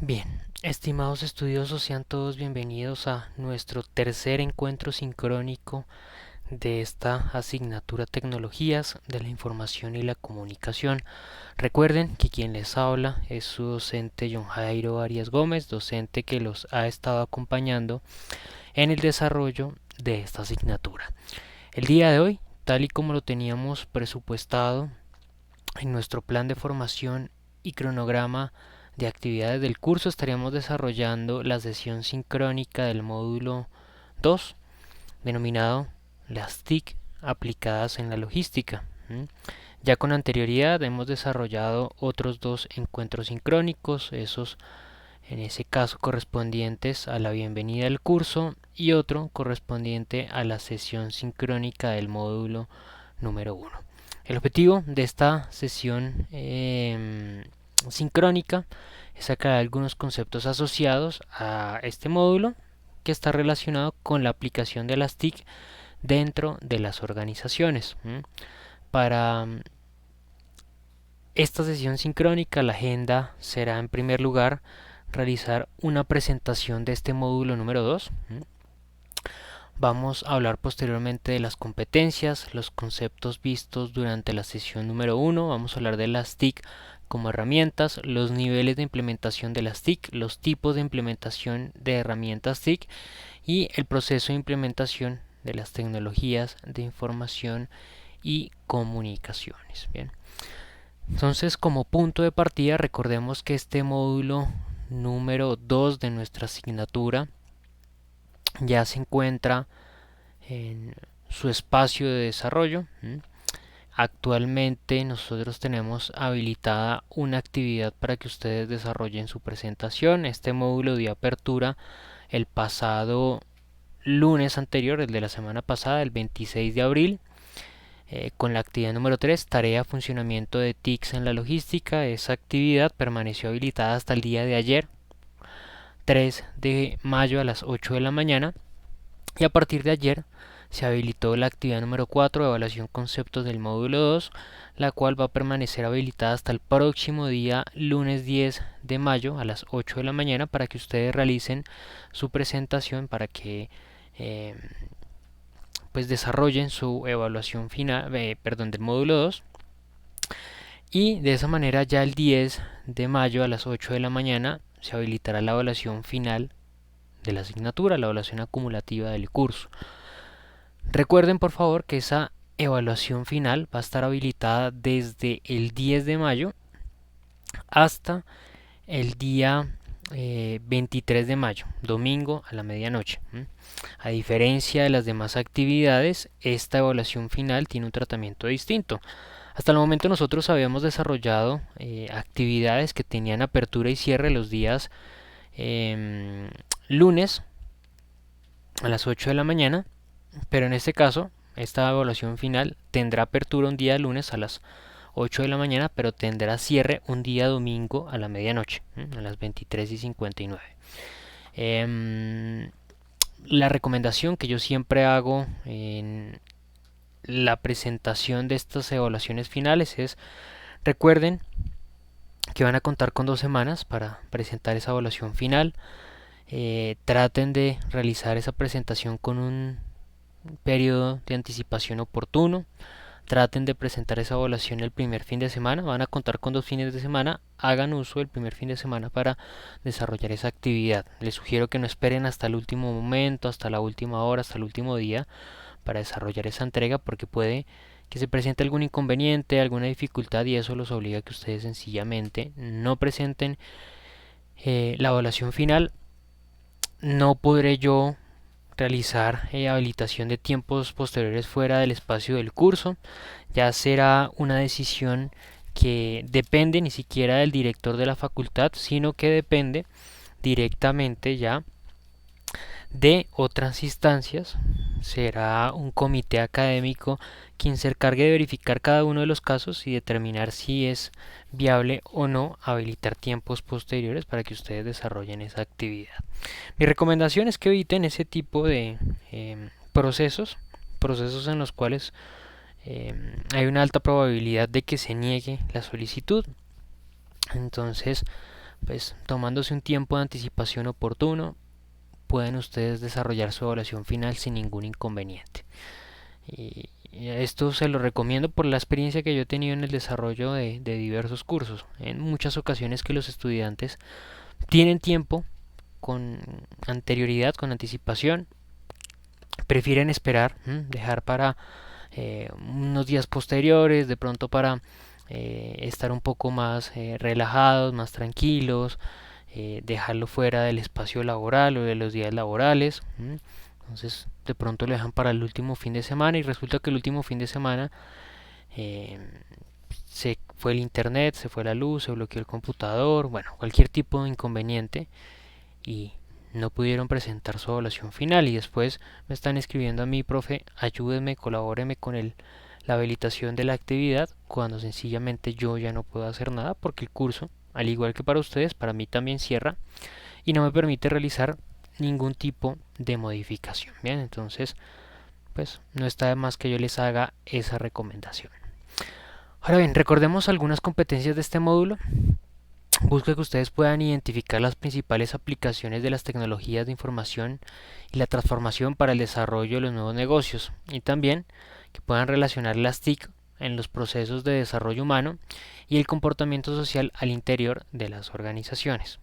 Bien, estimados estudiosos, sean todos bienvenidos a nuestro tercer encuentro sincrónico de esta asignatura Tecnologías de la Información y la Comunicación. Recuerden que quien les habla es su docente John Jairo Arias Gómez, docente que los ha estado acompañando en el desarrollo de esta asignatura. El día de hoy, tal y como lo teníamos presupuestado en nuestro plan de formación y cronograma de actividades del curso, estaríamos desarrollando la sesión sincrónica del módulo 2, denominado las TIC aplicadas en la logística. Ya con anterioridad hemos desarrollado otros dos encuentros sincrónicos, esos en ese caso correspondientes a la bienvenida al curso y otro correspondiente a la sesión sincrónica del módulo número 1. El objetivo de esta sesión sincrónica es sacar algunos conceptos asociados a este módulo que está relacionado con la aplicación de las TIC dentro de las organizaciones. Para esta sesión sincrónica, la agenda será en primer lugar realizar una presentación de este módulo número 2. Vamos a hablar posteriormente de las competencias, los conceptos vistos durante la sesión número 1. Vamos a hablar de las TIC como herramientas, los niveles de implementación de las TIC, los tipos de implementación de herramientas TIC y el proceso de implementación de las tecnologías de información y comunicaciones. Bien. Entonces, como punto de partida, recordemos que este módulo número 2 de nuestra asignatura ya se encuentra en su espacio de desarrollo. Actualmente nosotros tenemos habilitada una actividad para que ustedes desarrollen su presentación. Este módulo dio apertura el pasado lunes anterior, el de la semana pasada, el 26 de abril, con la actividad número 3, tarea funcionamiento de TICs en la logística. Esa actividad permaneció habilitada hasta el día de ayer, 3 de mayo a las 8 de la mañana, y a partir de ayer se habilitó la actividad número 4, evaluación conceptos del módulo 2, la cual va a permanecer habilitada hasta el próximo día, lunes 10 de mayo a las 8 de la mañana, para que ustedes realicen su presentación, para que pues desarrollen su evaluación final, del módulo 2. Y de esa manera ya el 10 de mayo a las 8 de la mañana se habilitará la evaluación final de la asignatura, la evaluación acumulativa del curso. Recuerden por favor que esa evaluación final va a estar habilitada desde el 10 de mayo hasta el día 23 de mayo, domingo a la medianoche. A diferencia de las demás actividades, esta evaluación final tiene un tratamiento distinto. Hasta el momento nosotros habíamos desarrollado actividades que tenían apertura y cierre los días lunes a las 8 de la mañana, pero en este caso esta evaluación final tendrá apertura un día lunes a las 8 de la mañana, pero tendrá cierre un día domingo a la medianoche, a las 23:59. La recomendación que yo siempre hago en la presentación de estas evaluaciones finales es: recuerden que van a contar con 2 semanas para presentar esa evaluación final. Traten de realizar esa presentación con un periodo de anticipación oportuno. Traten de presentar esa evaluación el primer fin de semana. Van a contar con 2 fines de semana. Hagan uso del primer fin de semana para desarrollar esa actividad. Les sugiero que no esperen hasta el último momento, hasta la última hora, hasta el último día para desarrollar esa entrega, porque puede que se presente algún inconveniente, alguna dificultad, y eso los obliga a que ustedes sencillamente no presenten la evaluación final. No podré yo realizar habilitación de tiempos posteriores fuera del espacio del curso. Ya será una decisión que depende ni siquiera del director de la facultad, sino que depende directamente ya de otras instancias. Será un comité académico quien se encargue de verificar cada uno de los casos y determinar si es viable o no habilitar tiempos posteriores para que ustedes desarrollen esa actividad. Mi recomendación es que eviten ese tipo de procesos en los cuales hay una alta probabilidad de que se niegue la solicitud. Entonces, pues tomándose un tiempo de anticipación oportuno, pueden ustedes desarrollar su evaluación final sin ningún inconveniente. Y esto se lo recomiendo por la experiencia que yo he tenido en el desarrollo de diversos cursos. En muchas ocasiones que los estudiantes tienen tiempo con anterioridad, con anticipación, prefieren esperar, dejar para unos días posteriores, de pronto para estar un poco más relajados, más tranquilos, dejarlo fuera del espacio laboral o de los días laborales. Entonces de pronto lo dejan para el último fin de semana y resulta que el último fin de semana eh, se fue el internet, se fue la luz, se bloqueó el computador, bueno, cualquier tipo de inconveniente y no pudieron presentar su evaluación final y después me están escribiendo a mí, profe, ayúdeme, colabóreme con la habilitación de la actividad cuando sencillamente yo ya no puedo hacer nada porque el curso, al igual que para ustedes, para mí también cierra y no me permite realizar ningún tipo de modificación. Bien, entonces pues no está de más que yo les haga esa recomendación. Ahora bien, recordemos algunas competencias de este módulo. Busco que ustedes puedan identificar las principales aplicaciones de las tecnologías de información y la transformación para el desarrollo de los nuevos negocios y también que puedan relacionar las TIC en los procesos de desarrollo humano y el comportamiento social al interior de las organizaciones.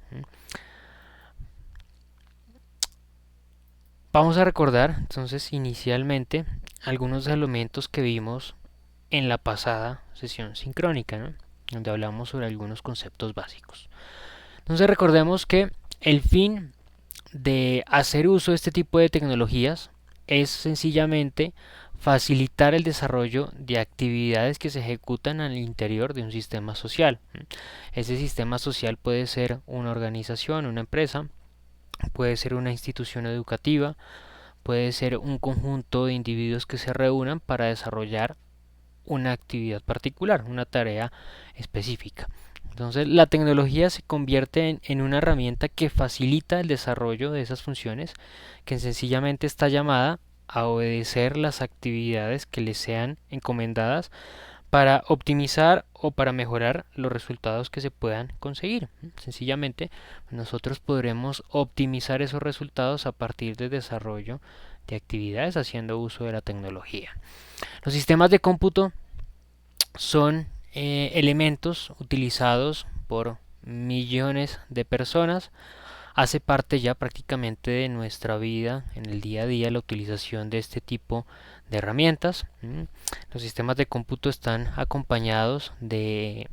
Vamos a recordar entonces inicialmente algunos elementos que vimos en la pasada sesión sincrónica, ¿no? Donde hablamos sobre algunos conceptos básicos. Entonces recordemos que el fin de hacer uso de este tipo de tecnologías es sencillamente facilitar el desarrollo de actividades que se ejecutan al interior de un sistema social. Ese sistema social puede ser una organización, una empresa, puede ser una institución educativa, puede ser un conjunto de individuos que se reúnan para desarrollar una actividad particular, una tarea específica. Entonces la tecnología se convierte en una herramienta que facilita el desarrollo de esas funciones, que sencillamente está llamada a obedecer las actividades que le sean encomendadas para optimizar o para mejorar los resultados que se puedan conseguir. Sencillamente nosotros podremos optimizar esos resultados a partir del desarrollo de actividades haciendo uso de la tecnología. Los sistemas de cómputo son elementos utilizados por millones de personas. Hace parte ya prácticamente de nuestra vida en el día a día la utilización de este tipo de herramientas. Los sistemas de cómputo están acompañados de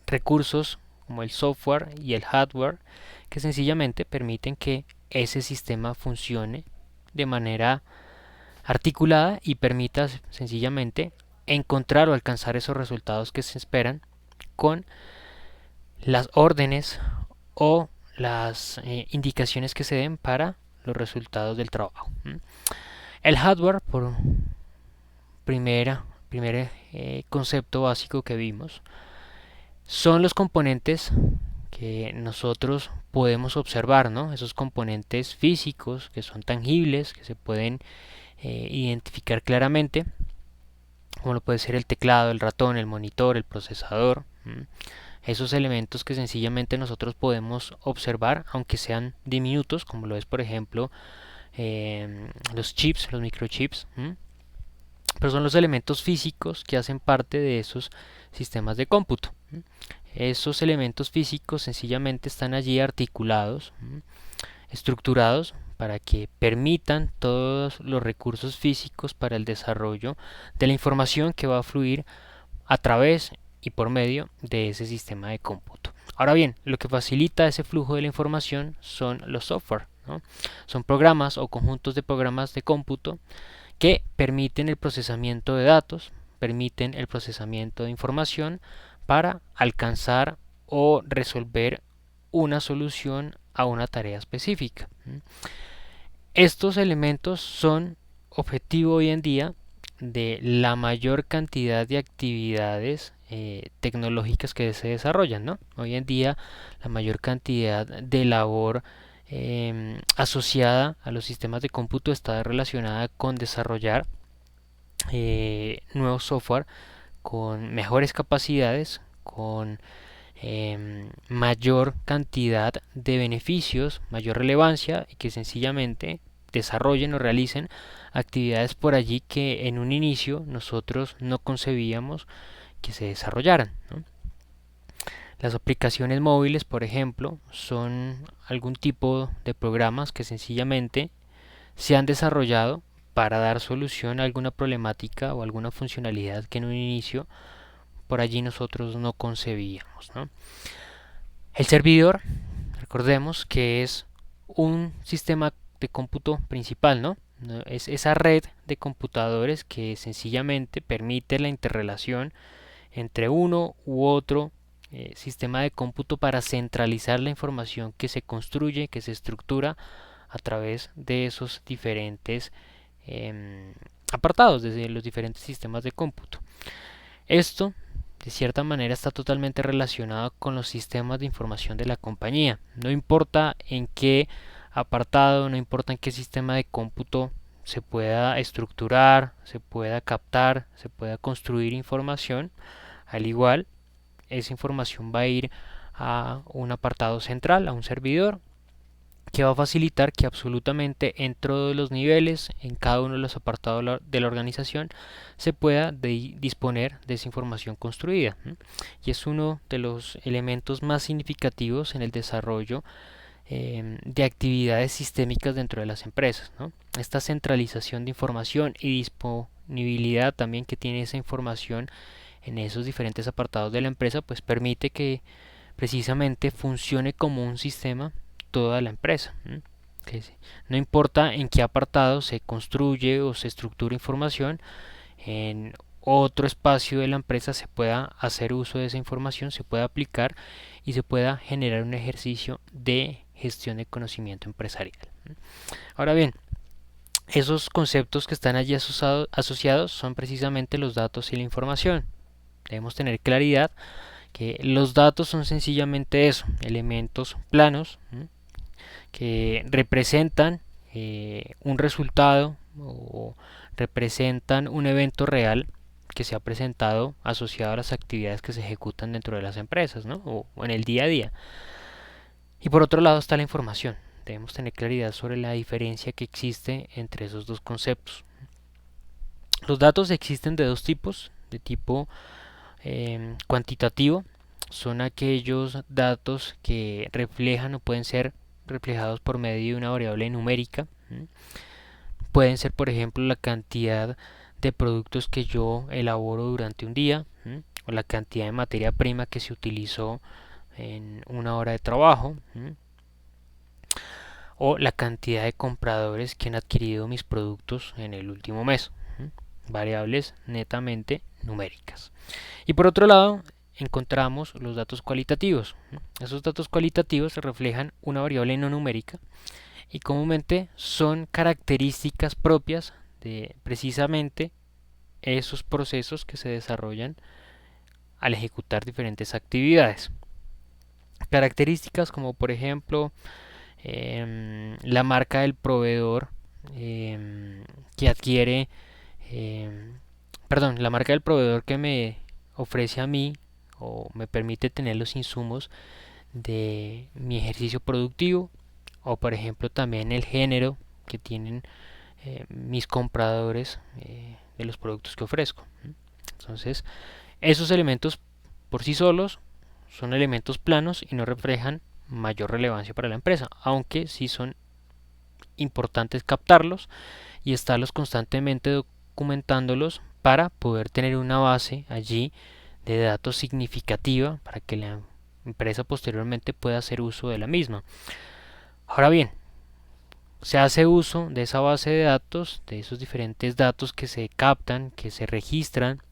recursos como el software y el hardware que sencillamente permiten que ese sistema funcione de manera articulada y permita sencillamente encontrar o alcanzar esos resultados que se esperan con las órdenes o las indicaciones que se den para los resultados del trabajo. El hardware, por primer concepto básico que vimos, son los componentes que nosotros podemos observar, ¿no? Esos componentes físicos que son tangibles, que se pueden identificar claramente, como lo puede ser el teclado, el ratón, el monitor, el procesador. Esos elementos que sencillamente nosotros podemos observar, aunque sean diminutos, como lo es por ejemplo los chips, los microchips, pero son los elementos físicos que hacen parte de esos sistemas de cómputo. Esos elementos físicos sencillamente están allí articulados, estructurados para que permitan todos los recursos físicos para el desarrollo de la información que va a fluir a través y por medio de ese sistema de cómputo. Ahora bien, lo que facilita ese flujo de la información son los software, ¿no? Son programas o conjuntos de programas de cómputo que permiten el procesamiento de datos, permiten el procesamiento de información para alcanzar o resolver una solución a una tarea específica. Estos elementos son objetivo hoy en día de la mayor cantidad de actividades tecnológicas que se desarrollan, ¿no? Hoy en día la mayor cantidad de labor asociada a los sistemas de cómputo está relacionada con desarrollar nuevos software con mejores capacidades, con mayor cantidad de beneficios, mayor relevancia y que sencillamente desarrollen o realicen actividades por allí que en un inicio nosotros no concebíamos que se desarrollaran, ¿no? Las aplicaciones móviles, por ejemplo, son algún tipo de programas que sencillamente se han desarrollado para dar solución a alguna problemática o alguna funcionalidad que en un inicio por allí nosotros no concebíamos, ¿no? El servidor, recordemos que es un sistema de cómputo principal, ¿no? Es esa red de computadores que sencillamente permite la interrelación entre uno u otro sistema de cómputo para centralizar la información que se construye, que se estructura a través de esos diferentes apartados, desde los diferentes sistemas de cómputo. Esto, de cierta manera, está totalmente relacionado con los sistemas de información de la compañía. No importa en qué apartado, no importa en qué sistema de cómputo se pueda estructurar, se pueda captar, se pueda construir información, al igual, esa información va a ir a un apartado central, a un servidor, que va a facilitar que absolutamente en todos los niveles, en cada uno de los apartados de la organización, se pueda disponer de esa información construida. Y es uno de los elementos más significativos en el desarrollo de actividades sistémicas dentro de las empresas, ¿no? Esta centralización de información y disponibilidad también que tiene esa información en esos diferentes apartados de la empresa, pues permite que precisamente funcione como un sistema toda la empresa. Que no importa en qué apartado se construye o se estructura información, en otro espacio de la empresa se pueda hacer uso de esa información, se pueda aplicar y se pueda generar un ejercicio de gestión de conocimiento empresarial. Ahora bien, esos conceptos que están allí asociados son precisamente los datos y la información. Debemos tener claridad que los datos son sencillamente eso, elementos planos que representan un resultado o representan un evento real que se ha presentado asociado a las actividades que se ejecutan dentro de las empresas, ¿no? O en el día a día. Y por otro lado está la información. Debemos tener claridad sobre la diferencia que existe entre esos dos conceptos. Los datos existen de dos tipos, de tipo cuantitativo, son aquellos datos que reflejan o pueden ser reflejados por medio de una variable numérica. Pueden ser, por ejemplo, la cantidad de productos que yo elaboro durante un día, o la cantidad de materia prima que se utilizó en una hora de trabajo, o la cantidad de compradores que han adquirido mis productos en el último mes. Variables netamente numéricas. Y por otro lado, encontramos los datos cualitativos. Esos datos cualitativos reflejan una variable no numérica y comúnmente son características propias de precisamente esos procesos que se desarrollan al ejecutar diferentes actividades. Características como por ejemplo la marca del proveedor que adquiere, la marca del proveedor que me ofrece a mí o me permite tener los insumos de mi ejercicio productivo, o por ejemplo también el género que tienen mis compradores de los productos que ofrezco. Entonces, esos elementos por sí solos son elementos planos y no reflejan mayor relevancia para la empresa, aunque sí son importantes captarlos y estarlos constantemente documentándolos para poder tener una base allí de datos significativa para que la empresa posteriormente pueda hacer uso de la misma. Ahora bien, se hace uso de esa base de datos, de esos diferentes datos que se captan, que se registran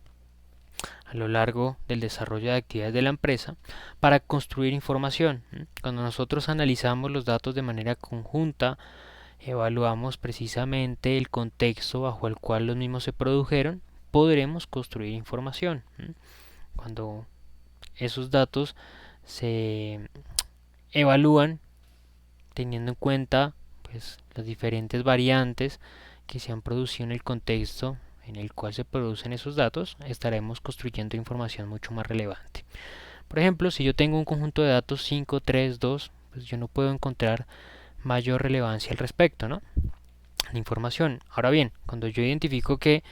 a lo largo del desarrollo de actividades de la empresa para construir información. Cuando nosotros analizamos los datos de manera conjunta, evaluamos precisamente el contexto bajo el cual los mismos se produjeron, podremos construir información. Cuando esos datos se evalúan teniendo en cuenta pues las diferentes variantes que se han producido en el contexto en el cual se producen esos datos, estaremos construyendo información mucho más relevante. Por ejemplo, si yo tengo un conjunto de datos 5, 3, 2, pues yo no puedo encontrar mayor relevancia al respecto, ¿no? La información. Ahora bien, cuando yo identifico que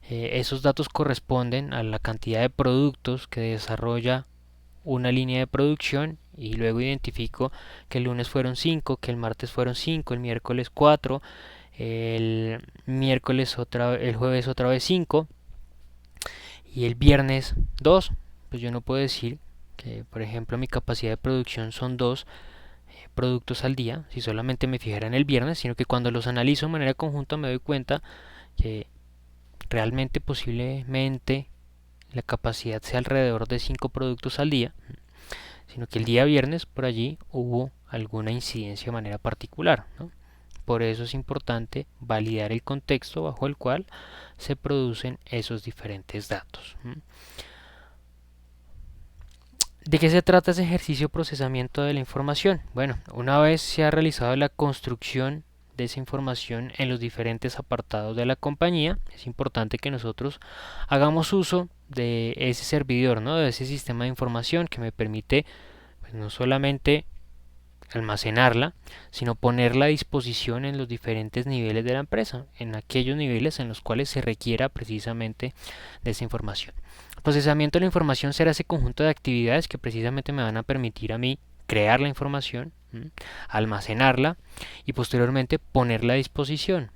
esos datos corresponden a la cantidad de productos que desarrolla una línea de producción y luego identifico que el lunes fueron 5, que el martes fueron 5, el miércoles 4, el el jueves otra vez 5 y el viernes 2, pues yo no puedo decir que, por ejemplo, mi capacidad de producción son 2 productos al día, si solamente me fijara en el viernes, sino que cuando los analizo de manera conjunta me doy cuenta que realmente posiblemente la capacidad sea alrededor de 5 productos al día, sino que el día viernes por allí hubo alguna incidencia de manera particular, ¿no? Por eso es importante validar el contexto bajo el cual se producen esos diferentes datos. ¿De qué se trata ese ejercicio de procesamiento de la información? Bueno, una vez se ha realizado la construcción de esa información en los diferentes apartados de la compañía, es importante que nosotros hagamos uso de ese servidor, ¿no? De ese sistema de información que me permite pues, no solamente almacenarla, sino ponerla a disposición en los diferentes niveles de la empresa, en aquellos niveles en los cuales se requiera precisamente de esa información. El procesamiento de la información será ese conjunto de actividades que precisamente me van a permitir a mí crear la información, almacenarla y posteriormente ponerla a disposición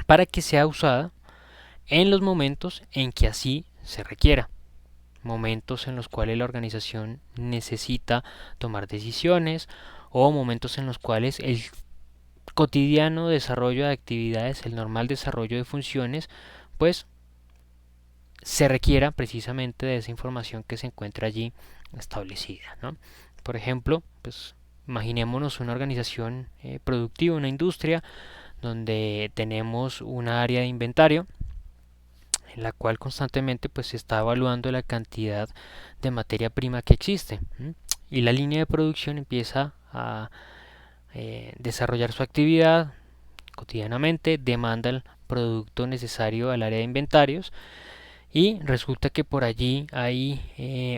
para que sea usada en los momentos en que así se requiera, momentos en los cuales la organización necesita tomar decisiones o momentos en los cuales el cotidiano desarrollo de actividades, el normal desarrollo de funciones, pues se requiera precisamente de esa información que se encuentra allí establecida, ¿no? Por ejemplo, pues imaginémonos una organización productiva, una industria donde tenemos una área de inventario en la cual constantemente pues se está evaluando la cantidad de materia prima que existe, y la línea de producción empieza a desarrollar su actividad cotidianamente, demanda el producto necesario al área de inventarios y resulta que por allí hay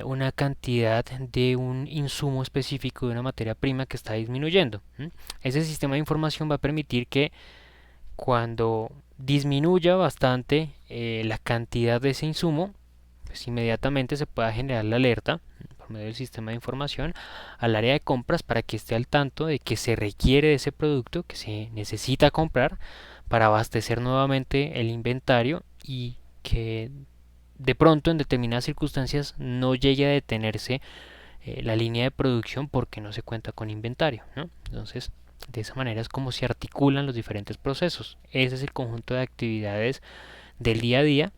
una cantidad de un insumo específico de una materia prima que está disminuyendo. Ese sistema de información va a permitir que cuando disminuya bastante la cantidad de ese insumo, pues inmediatamente se pueda generar la alerta por medio del sistema de información al área de compras para que esté al tanto de que se requiere de ese producto, que se necesita comprar para abastecer nuevamente el inventario y que de pronto en determinadas circunstancias no llegue a detenerse la línea de producción porque no se cuenta con inventario, ¿no? Entonces, de esa manera es como se articulan los diferentes procesos. Ese es el conjunto de actividades del día a día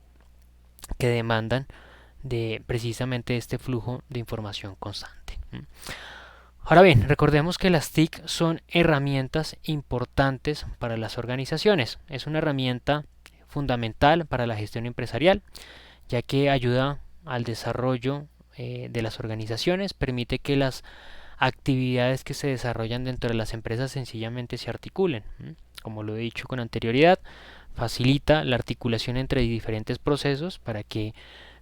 que demandan de precisamente este flujo de información constante. Ahora bien, recordemos que las TIC son herramientas importantes para las organizaciones. Es una herramienta fundamental para la gestión empresarial, ya que ayuda al desarrollo de las organizaciones, permite que las actividades que se desarrollan dentro de las empresas sencillamente se articulen. Como lo he dicho con anterioridad, facilita la articulación entre diferentes procesos para que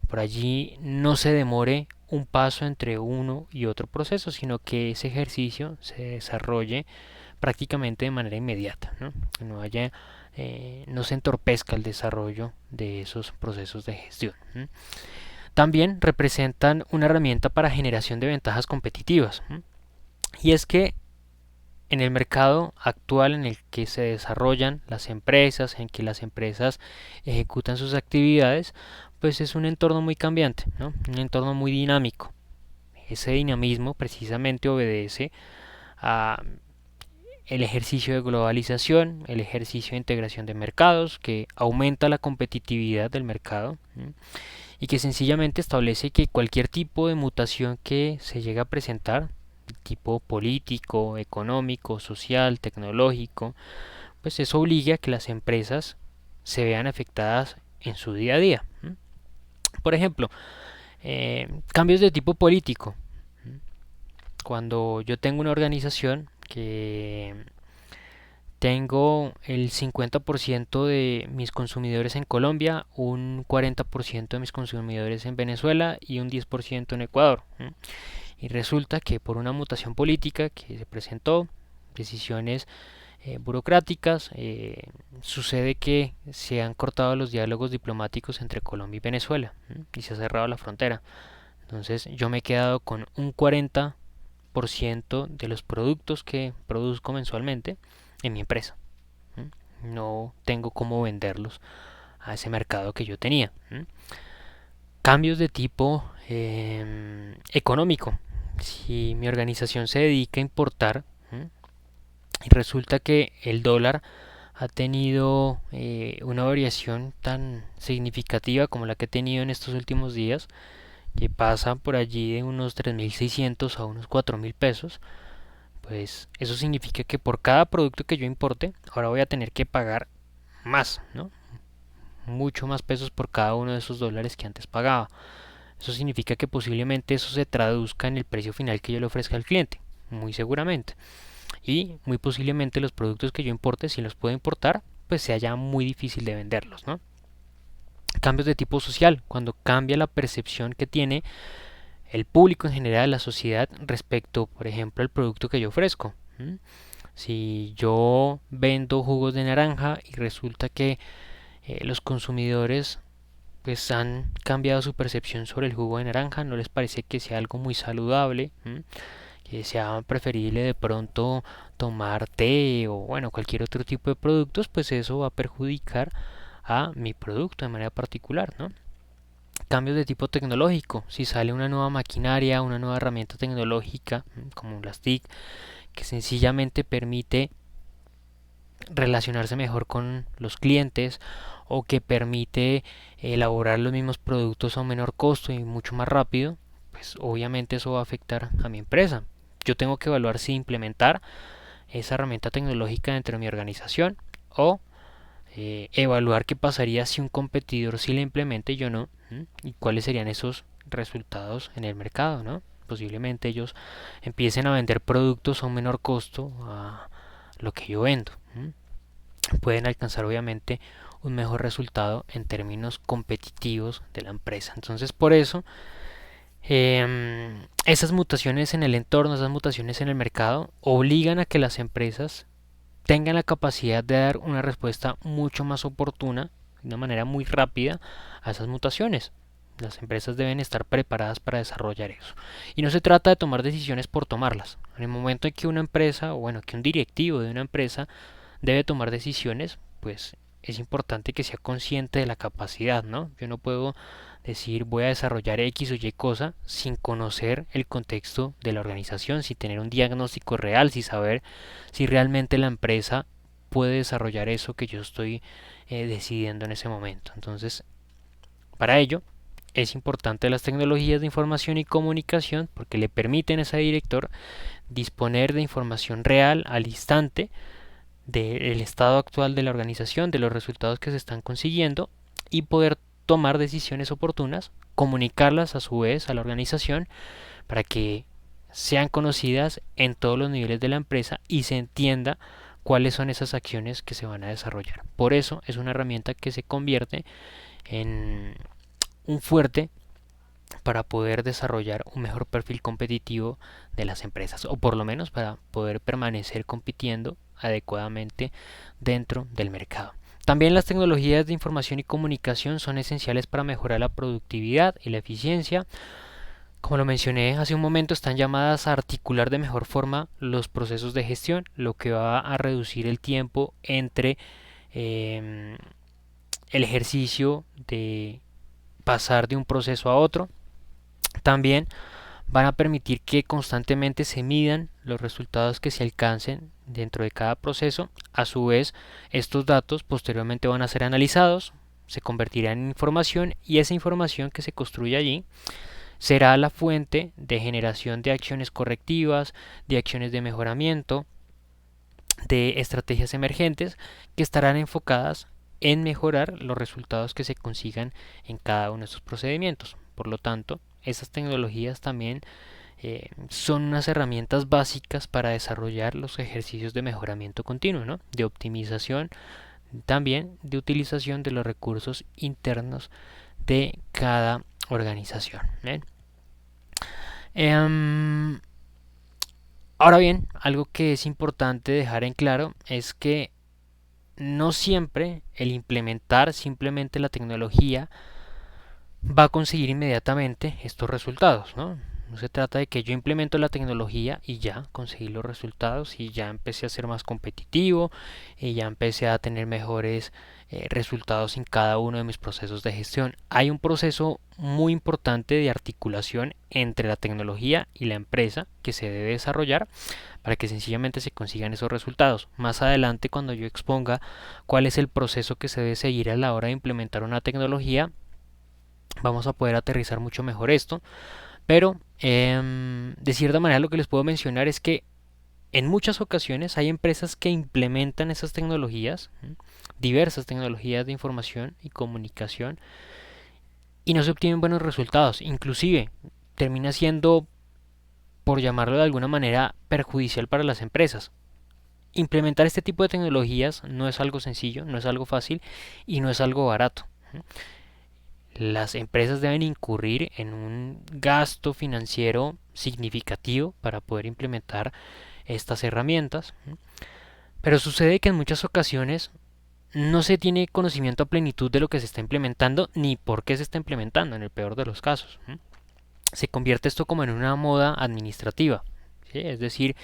por allí no se demore un paso entre uno y otro proceso, sino que ese ejercicio se desarrolle prácticamente de manera inmediata, ¿no? Que no haya, no se entorpezca el desarrollo de esos procesos de gestión. También representan una herramienta para generación de ventajas competitivas. Y es que en el mercado actual en el que se desarrollan las empresas, en que las empresas ejecutan sus actividades, pues es un entorno muy cambiante, ¿no? Un entorno muy dinámico. Ese dinamismo precisamente obedece a el ejercicio de globalización, el ejercicio de integración de mercados, que aumenta la competitividad del mercado, y que sencillamente establece que cualquier tipo de mutación que se llegue a presentar, tipo político, económico, social, tecnológico, pues eso obliga a que las empresas se vean afectadas en su día a día. Por ejemplo, cambios de tipo político. Cuando yo tengo una organización que Tengo el 50% de mis consumidores en Colombia, un 40% de mis consumidores en Venezuela y un 10% en Ecuador. Y resulta que por una mutación política que se presentó, decisiones burocráticas, sucede que se han cortado los diálogos diplomáticos entre Colombia y Venezuela y se ha cerrado la frontera. Entonces yo me he quedado con un 40% de los productos que produzco mensualmente en mi empresa. No tengo cómo venderlos a ese mercado que yo tenía. Cambios de tipo económico. Si mi organización se dedica a importar y resulta que el dólar ha tenido una variación tan significativa como la que he tenido en estos últimos días, que pasa por allí de unos 3.600 a unos 4.000 pesos, pues eso significa que por cada producto que yo importe, ahora voy a tener que pagar más, ¿no? Mucho más pesos por cada uno de esos dólares que antes pagaba. Eso significa que posiblemente eso se traduzca en el precio final que yo le ofrezca al cliente, muy seguramente. Y muy posiblemente los productos que yo importe, si los puedo importar, pues sea ya muy difícil de venderlos, ¿no? Cambios de tipo social, cuando cambia la percepción que tiene el público en general, la sociedad, respecto, por ejemplo, al producto que yo ofrezco. Si yo vendo jugos de naranja y resulta que los consumidores pues han cambiado su percepción sobre el jugo de naranja, no les parece que sea algo muy saludable, que sea preferible de pronto tomar té o bueno, cualquier otro tipo de productos, pues eso va a perjudicar a mi producto de manera particular, ¿no? Cambios de tipo tecnológico, si sale una nueva maquinaria, una nueva herramienta tecnológica como las TIC, que sencillamente permite relacionarse mejor con los clientes o que permite elaborar los mismos productos a un menor costo y mucho más rápido, pues obviamente eso va a afectar a mi empresa. Yo tengo que evaluar si implementar esa herramienta tecnológica dentro de mi organización o evaluar qué pasaría si un competidor sí la implementa y yo no, y cuáles serían esos resultados en el mercado, ¿no? Posiblemente ellos empiecen a vender productos a un menor costo a lo que yo vendo. Pueden alcanzar obviamente un mejor resultado en términos competitivos de la empresa. Entonces por eso esas mutaciones en el entorno, esas mutaciones en el mercado obligan a que las empresas tengan la capacidad de dar una respuesta mucho más oportuna, de una manera muy rápida a esas mutaciones. Las empresas deben estar preparadas para desarrollar eso. Y no se trata de tomar decisiones por tomarlas. En el momento en que una empresa, o bueno, que un directivo de una empresa debe tomar decisiones, pues es importante que sea consciente de la capacidad, ¿no? Yo no puedo decir voy a desarrollar X o Y cosa sin conocer el contexto de la organización, sin tener un diagnóstico real, sin saber si realmente la empresa puede desarrollar eso que yo estoy decidiendo en ese momento. Entonces, para ello, es importante las tecnologías de información y comunicación porque le permiten a ese director disponer de información real al instante del estado actual de la organización, de los resultados que se están consiguiendo y poder tomar decisiones oportunas, comunicarlas a su vez a la organización para que sean conocidas en todos los niveles de la empresa y se entienda cuáles son esas acciones que se van a desarrollar. Por eso es una herramienta que se convierte en un fuerte para poder desarrollar un mejor perfil competitivo de las empresas o por lo menos para poder permanecer compitiendo adecuadamente dentro del mercado. También las tecnologías de información y comunicación son esenciales para mejorar la productividad y la eficiencia. Como lo mencioné hace un momento, están llamadas a articular de mejor forma los procesos de gestión, lo que va a reducir el tiempo entre el ejercicio de pasar de un proceso a otro. También van a permitir que constantemente se midan los resultados que se alcancen dentro de cada proceso. A su vez, estos datos posteriormente van a ser analizados, se convertirán en información y esa información que se construye allí será la fuente de generación de acciones correctivas, de acciones de mejoramiento, de estrategias emergentes que estarán enfocadas en mejorar los resultados que se consigan en cada uno de estos procedimientos. Por lo tanto, esas tecnologías también son unas herramientas básicas para desarrollar los ejercicios de mejoramiento continuo, ¿no? De optimización, también de utilización de los recursos internos de cada organización. ¿Bien? Em, Ahora bien, algo que es importante dejar en claro es que no siempre el implementar simplemente la tecnología va a conseguir inmediatamente estos resultados, ¿no? No se trata de que yo implemento la tecnología y ya conseguí los resultados y ya empecé a ser más competitivo y ya empecé a tener mejores resultados en cada uno de mis procesos de gestión. Hay un proceso muy importante de articulación entre la tecnología y la empresa que se debe desarrollar para que sencillamente se consigan esos resultados. Más adelante, cuando yo exponga cuál es el proceso que se debe seguir a la hora de implementar una tecnología, vamos a poder aterrizar mucho mejor esto. Pero de cierta manera lo que les puedo mencionar es que en muchas ocasiones hay empresas que implementan esas tecnologías, diversas tecnologías de información y comunicación, y no se obtienen buenos resultados. Inclusive termina siendo, por llamarlo de alguna manera, perjudicial para las empresas. Implementar este tipo de tecnologías no es algo sencillo, no es algo fácil y no es algo barato. Las empresas deben incurrir en un gasto financiero significativo para poder implementar estas herramientas, pero sucede que en muchas ocasiones no se tiene conocimiento a plenitud de lo que se está implementando ni por qué se está implementando en el peor de los casos. Se convierte esto como en una moda administrativa, ¿sí? Es decir,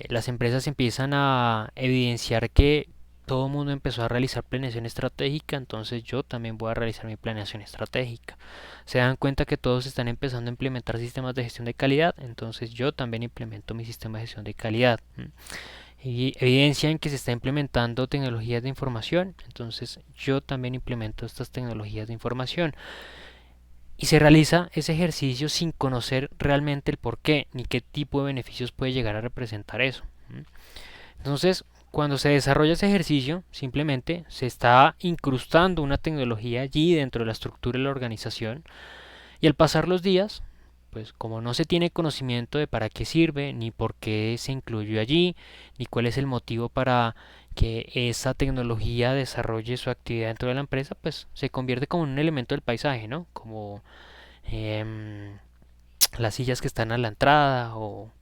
las empresas empiezan a evidenciar que todo el mundo empezó a realizar planeación estratégica, entonces yo también voy a realizar mi planeación estratégica. Se dan cuenta que todos están empezando a implementar sistemas de gestión de calidad, entonces yo también implemento mi sistema de gestión de calidad. Y evidencian que se está implementando tecnologías de información, entonces yo también implemento estas tecnologías de información. Y se realiza ese ejercicio sin conocer realmente el por qué ni qué tipo de beneficios puede llegar a representar eso. Entonces, cuando se desarrolla ese ejercicio, simplemente se está incrustando una tecnología allí dentro de la estructura de la organización y al pasar los días, pues como no se tiene conocimiento de para qué sirve, ni por qué se incluyó allí, ni cuál es el motivo para que esa tecnología desarrolle su actividad dentro de la empresa, pues se convierte como un elemento del paisaje, ¿no? Como em, las sillas que están a la entrada o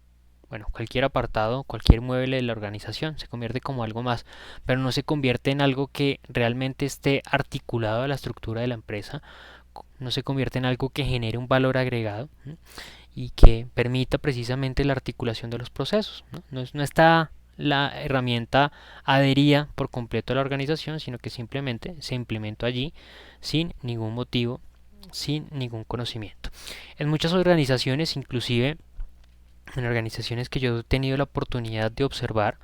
bueno, cualquier apartado, cualquier mueble de la organización se convierte como algo más, pero no se convierte en algo que realmente esté articulado a la estructura de la empresa, no se convierte en algo que genere un valor agregado y que permita precisamente la articulación de los procesos. No está la herramienta adherida por completo a la organización, sino que simplemente se implementó allí sin ningún motivo, sin ningún conocimiento. En muchas organizaciones, inclusive en organizaciones que yo he tenido la oportunidad de observar,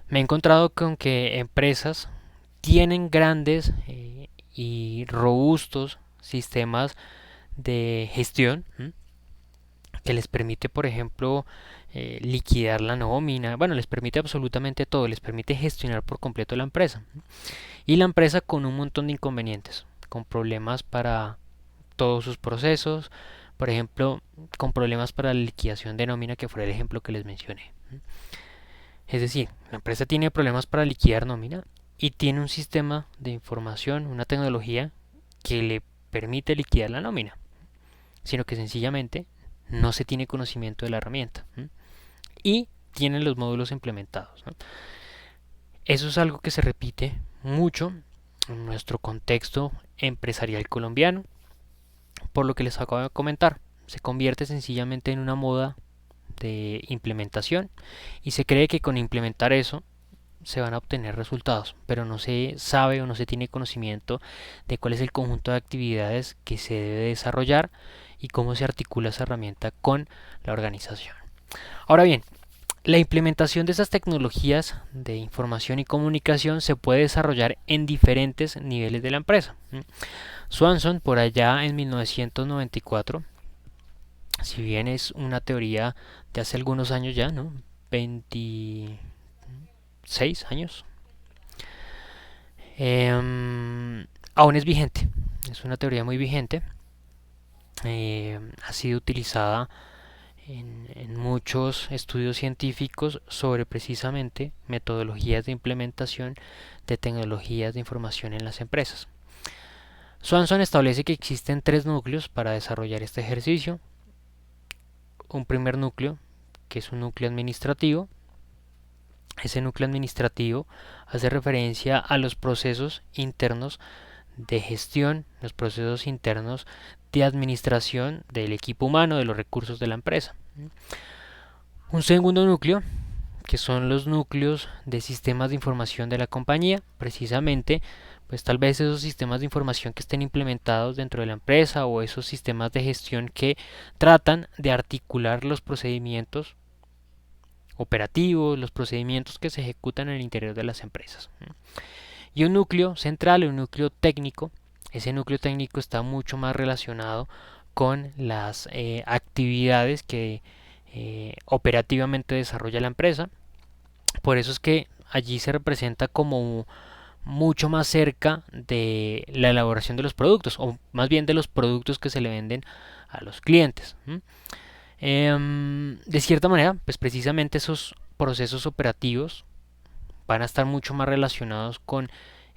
me he encontrado con que empresas tienen grandes y robustos sistemas de gestión que les permite, por ejemplo, liquidar la nómina, bueno, les permite absolutamente todo, les permite gestionar por completo la empresa. Y la empresa con un montón de inconvenientes, con problemas para todos sus procesos, por ejemplo, con problemas para la liquidación de nómina, que fue el ejemplo que les mencioné. Es decir, la empresa tiene problemas para liquidar nómina y tiene un sistema de información, una tecnología que le permite liquidar la nómina, sino que sencillamente no se tiene conocimiento de la herramienta y tienen los módulos implementados, ¿no? Eso es algo que se repite mucho en nuestro contexto empresarial colombiano, por lo que les acabo de comentar. Se convierte sencillamente en una moda de implementación y se cree que con implementar eso se van a obtener resultados, pero no se sabe o no se tiene conocimiento de cuál es el conjunto de actividades que se debe desarrollar y cómo se articula esa herramienta con la organización. Ahora bien, la implementación de esas tecnologías de información y comunicación se puede desarrollar en diferentes niveles de la empresa. Swanson, por allá en 1994, si bien es una teoría de hace algunos años ya, ¿no? 26 años, aún es vigente. Es una teoría muy vigente. Ha sido utilizada en muchos estudios científicos sobre precisamente metodologías de implementación de tecnologías de información en las empresas. Swanson establece que existen tres núcleos para desarrollar este ejercicio. Un primer núcleo, que es un núcleo administrativo. Ese núcleo administrativo hace referencia a los procesos internos de gestión, los procesos internos de administración del equipo humano, de los recursos de la empresa. Un segundo núcleo, que son los núcleos de sistemas de información de la compañía, precisamente pues tal vez esos sistemas de información que estén implementados dentro de la empresa o esos sistemas de gestión que tratan de articular los procedimientos operativos, los procedimientos que se ejecutan en el interior de las empresas. Y un núcleo central, un núcleo técnico. Ese núcleo técnico está mucho más relacionado con las actividades que operativamente desarrolla la empresa. Por eso es que allí se representa como mucho más cerca de la elaboración de los productos, o más bien de los productos que se le venden a los clientes. De cierta manera, pues precisamente esos procesos operativos van a estar mucho más relacionados con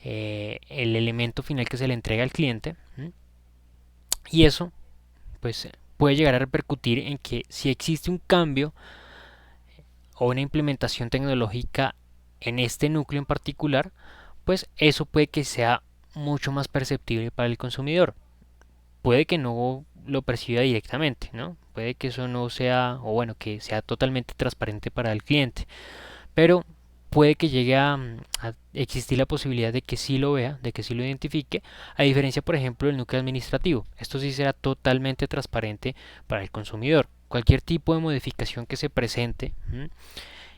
el elemento final que se le entrega al cliente. Y eso pues puede llegar a repercutir en que si existe un cambio o una implementación tecnológica en este núcleo en particular, pues eso puede que sea mucho más perceptible para el consumidor. Puede que no lo perciba directamente, ¿no? Puede que eso no sea, o bueno, que sea totalmente transparente para el cliente, pero puede que llegue a existir la posibilidad de que sí lo vea, de que sí lo identifique, a diferencia, por ejemplo, del núcleo administrativo. Esto sí será totalmente transparente para el consumidor. Cualquier tipo de modificación que se presente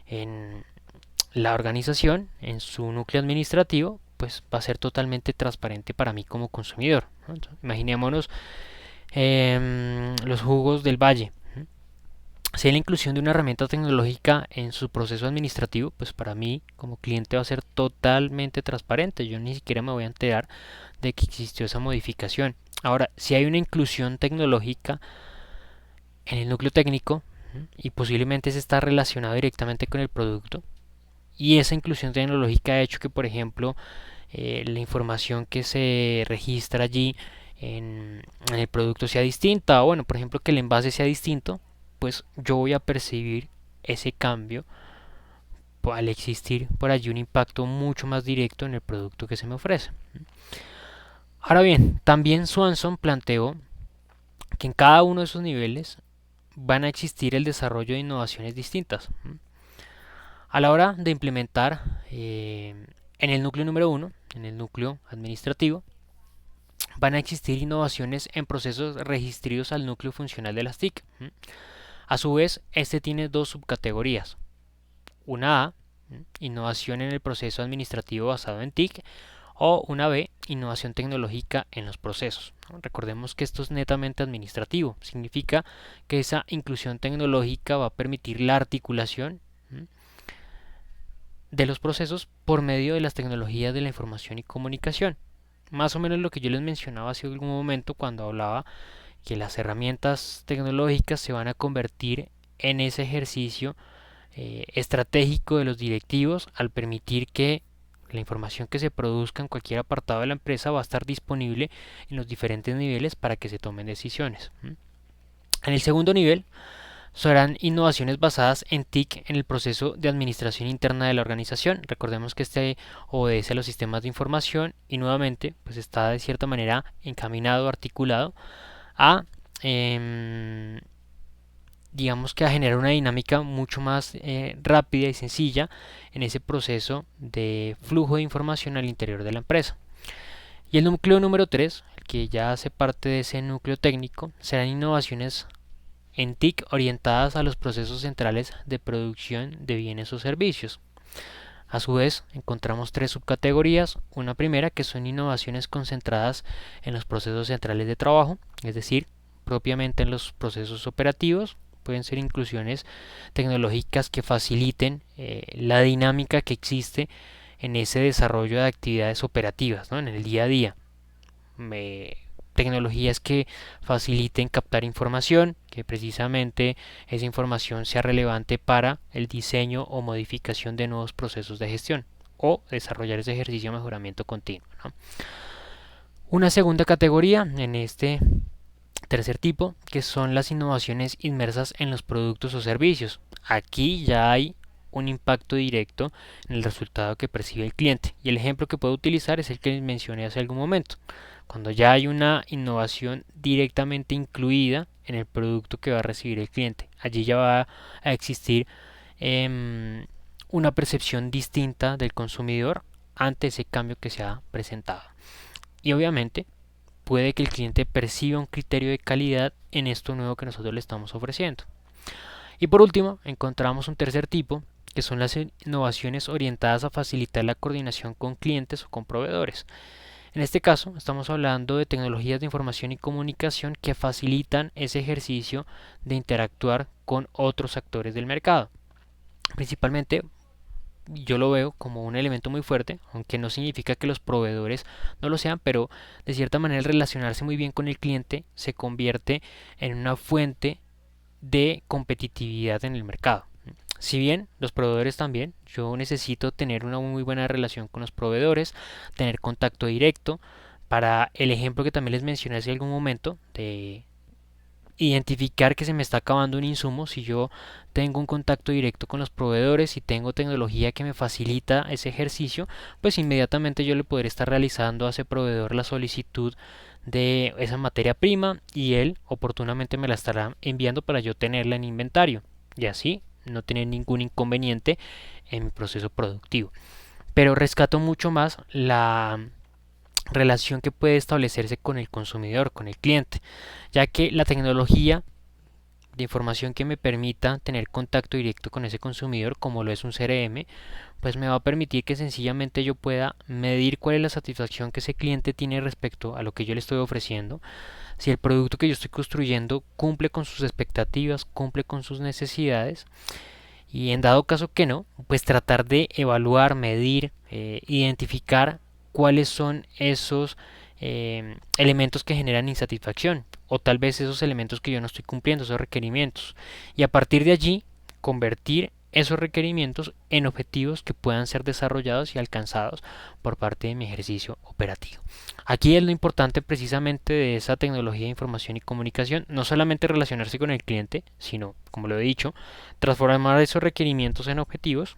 en la organización, en su núcleo administrativo, pues va a ser totalmente transparente para mí como consumidor, ¿no? Entonces, imaginémonos los jugos del valle. Si hay la inclusión de una herramienta tecnológica en su proceso administrativo, pues para mí como cliente va a ser totalmente transparente. Yo ni siquiera me voy a enterar de que existió esa modificación. Ahora, si hay una inclusión tecnológica en el núcleo técnico y posiblemente se está relacionado directamente con el producto, y esa inclusión tecnológica ha hecho que, por ejemplo, la información que se registra allí en el producto sea distinta, o bueno, por ejemplo, que el envase sea distinto, pues yo voy a percibir ese cambio al existir por allí un impacto mucho más directo en el producto que se me ofrece. Ahora bien, también Swanson planteó que en cada uno de esos niveles van a existir el desarrollo de innovaciones distintas. A la hora de implementar en el núcleo número uno, en el núcleo administrativo, van a existir innovaciones en procesos registrados al núcleo funcional de las TIC. A su vez, este tiene dos subcategorías. Una A, innovación en el proceso administrativo basado en TIC, o una B, innovación tecnológica en los procesos. Recordemos que esto es netamente administrativo. Significa que esa inclusión tecnológica va a permitir la articulación de los procesos por medio de las tecnologías de la información y comunicación. Más o menos lo que yo les mencionaba hace algún momento cuando hablaba que las herramientas tecnológicas se van a convertir en ese ejercicio estratégico de los directivos al permitir que la información que se produzca en cualquier apartado de la empresa va a estar disponible en los diferentes niveles para que se tomen decisiones. En el segundo nivel serán innovaciones basadas en TIC en el proceso de administración interna de la organización. Recordemos que este obedece a los sistemas de información y nuevamente pues está de cierta manera encaminado, articulado a digamos que a generar una dinámica mucho más rápida y sencilla en ese proceso de flujo de información al interior de la empresa. Y el núcleo número 3, el que ya hace parte de ese núcleo técnico, serán innovaciones en TIC orientadas a los procesos centrales de producción de bienes o servicios. A su vez, encontramos tres subcategorías. Una primera que son innovaciones concentradas en los procesos centrales de trabajo, es decir, propiamente en los procesos operativos. Pueden ser inclusiones tecnológicas que faciliten la dinámica que existe en ese desarrollo de actividades operativas, ¿no? En el día a día. tecnologías que faciliten captar información, que precisamente esa información sea relevante para el diseño o modificación de nuevos procesos de gestión o desarrollar ese ejercicio de mejoramiento continuo, ¿no? Una segunda categoría en este tercer tipo, que son las innovaciones inmersas en los productos o servicios. Aquí ya hay un impacto directo en el resultado que percibe el cliente. Y el ejemplo que puedo utilizar es el que les mencioné hace algún momento. Cuando ya hay una innovación directamente incluida en el producto que va a recibir el cliente. Allí ya va a existir una percepción distinta del consumidor ante ese cambio que se ha presentado. Y obviamente puede que el cliente perciba un criterio de calidad en esto nuevo que nosotros le estamos ofreciendo. Y por último, encontramos un tercer tipo, que son las innovaciones orientadas a facilitar la coordinación con clientes o con proveedores. En este caso, estamos hablando de tecnologías de información y comunicación que facilitan ese ejercicio de interactuar con otros actores del mercado. Principalmente yo lo veo como un elemento muy fuerte, aunque no significa que los proveedores no lo sean, pero de cierta manera el relacionarse muy bien con el cliente se convierte en una fuente de competitividad en el mercado. Si bien los proveedores también, yo necesito tener una muy buena relación con los proveedores, tener contacto directo, para el ejemplo que también les mencioné hace algún momento de identificar que se me está acabando un insumo. Si yo tengo un contacto directo con los proveedores y tengo tecnología que me facilita ese ejercicio, pues inmediatamente yo le podré estar realizando a ese proveedor la solicitud de esa materia prima y él oportunamente me la estará enviando para yo tenerla en inventario y así no tener ningún inconveniente en mi proceso productivo. Pero rescato mucho más la relación que puede establecerse con el consumidor, con el cliente, ya que la tecnología de información que me permita tener contacto directo con ese consumidor, como lo es un CRM, pues me va a permitir que sencillamente yo pueda medir cuál es la satisfacción que ese cliente tiene respecto a lo que yo le estoy ofreciendo, si el producto que yo estoy construyendo cumple con sus expectativas, cumple con sus necesidades, y en dado caso que no, pues tratar de evaluar, medir, identificar cuáles son esos elementos que generan insatisfacción o tal vez esos elementos que yo no estoy cumpliendo, esos requerimientos. Y a partir de allí, convertir esos requerimientos en objetivos que puedan ser desarrollados y alcanzados por parte de mi ejercicio operativo. Aquí es lo importante precisamente de esa tecnología de información y comunicación, no solamente relacionarse con el cliente, sino, como lo he dicho, transformar esos requerimientos en objetivos